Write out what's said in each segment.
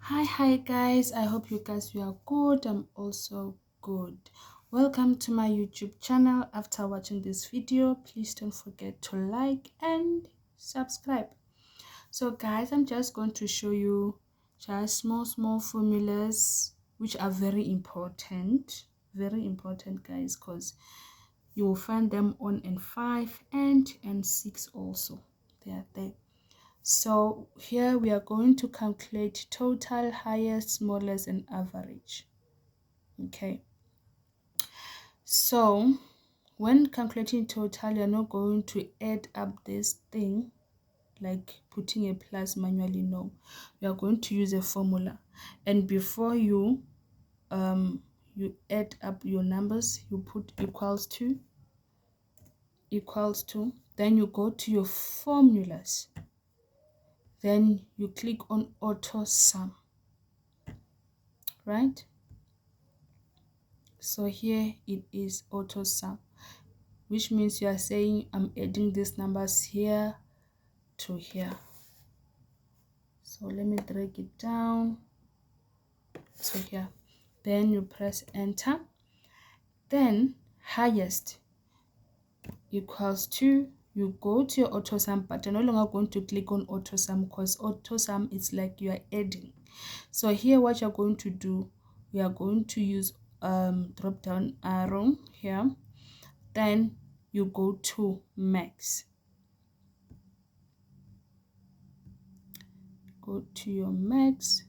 Hi guys, I hope you guys are good. I'm also good. Welcome to my YouTube channel. After watching this video, please don't forget to like and subscribe. So guys, I'm just going to show you just small formulas which are very important guys, because you will find them on N5 and N6 also. They are there. So here we are going to calculate total, highest, smallest, and average. Okay. So when calculating total, you're not going to add up this thing like putting a plus manually. No, you are going to use a formula. And before you add up your numbers, you put equals to, then you go to your formulas. Then you click on auto sum, right? So here it is auto sum, which means you are saying I'm adding these numbers here to here. So let me drag it down to here. Then you press enter. Then highest equals to, you go to your auto sum, but you're no longer going to click on auto sum because auto sum is like you are adding. So here what you're going to do, we are going to use drop down arrow here. Then you go to max. Go to your max.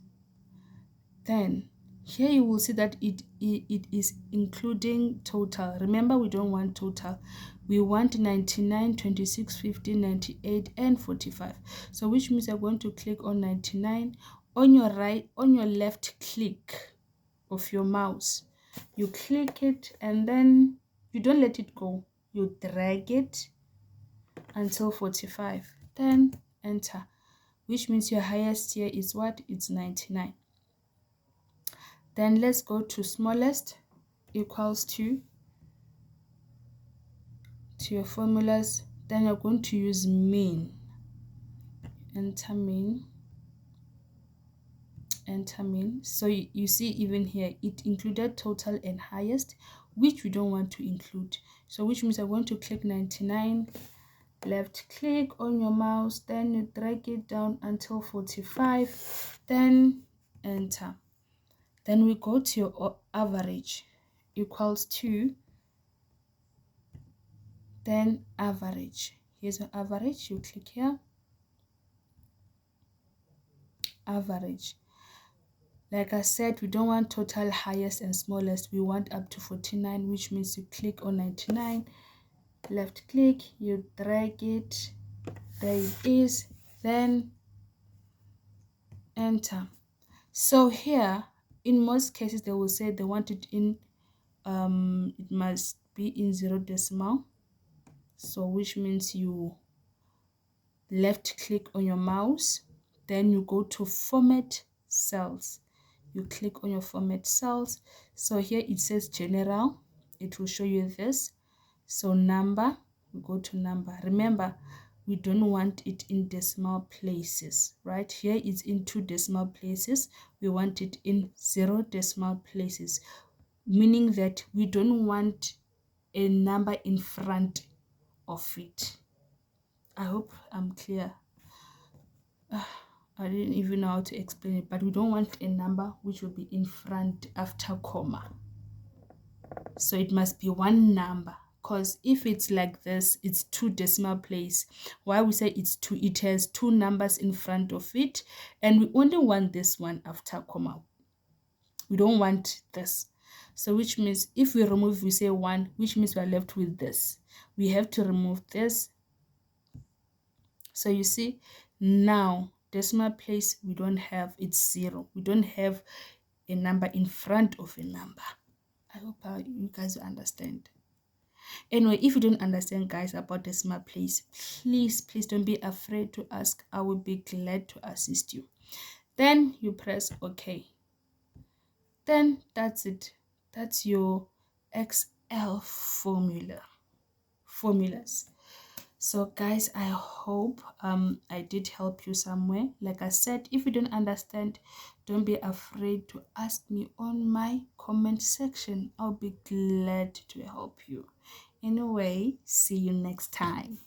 Then here you will see that it is including total. Remember, we don't want total. We want 99, 26, 50, 98, and 45. So which means you're going to click on 99 on your right, on your left click of your mouse. You click it and then you don't let it go. You drag it until 45. Then enter, which means your highest here is what? It's 99. Then let's go to smallest equals to your formulas. Then you're going to use mean. Enter mean. Enter mean. So you see even here it included total and highest, which we don't want to include. So which means I'm going to click 99, left click on your mouse, then you drag it down until 45, then enter. Then we go to your average equals to, then average. Here's your average. You click here, average. Like I said, we don't want total, highest, and smallest. We want up to 49, which means you click on 99, left click, you drag it, there it is, then enter. So here, in most cases, they will say they want it in, it must be in 0 decimal. So which means you left click on your mouse, then you go to format cells. You click on your format cells. So here it says general. It will show you this. So number, we go to number. Remember, we don't want it in decimal places, right? Here it's in 2 decimal places. We want it in 0 decimal places, meaning that we don't want a number in front of it. I hope I'm clear. I didn't even know how to explain it, but we don't want a number which will be in front after comma. So it must be one number, because if it's like this, it's 2 decimal place. Why we say it's 2, it has 2 numbers in front of it, and we only want this one after comma. We don't want this. So which means if we remove, we say 1, which means we're left with this. We have to remove this. So you see, now decimal place we don't have, it's 0. We don't have a number in front of a number. I hope you guys understand. Anyway, if you don't understand, guys, about decimal place, please don't be afraid to ask. I will be glad to assist you. Then you press OK. Then that's it. That's your Excel formulas. So guys, I hope I did help you somewhere. Like I said, if you don't understand, don't be afraid to ask me on my comment section. I'll be glad to help you. Anyway, see you next time.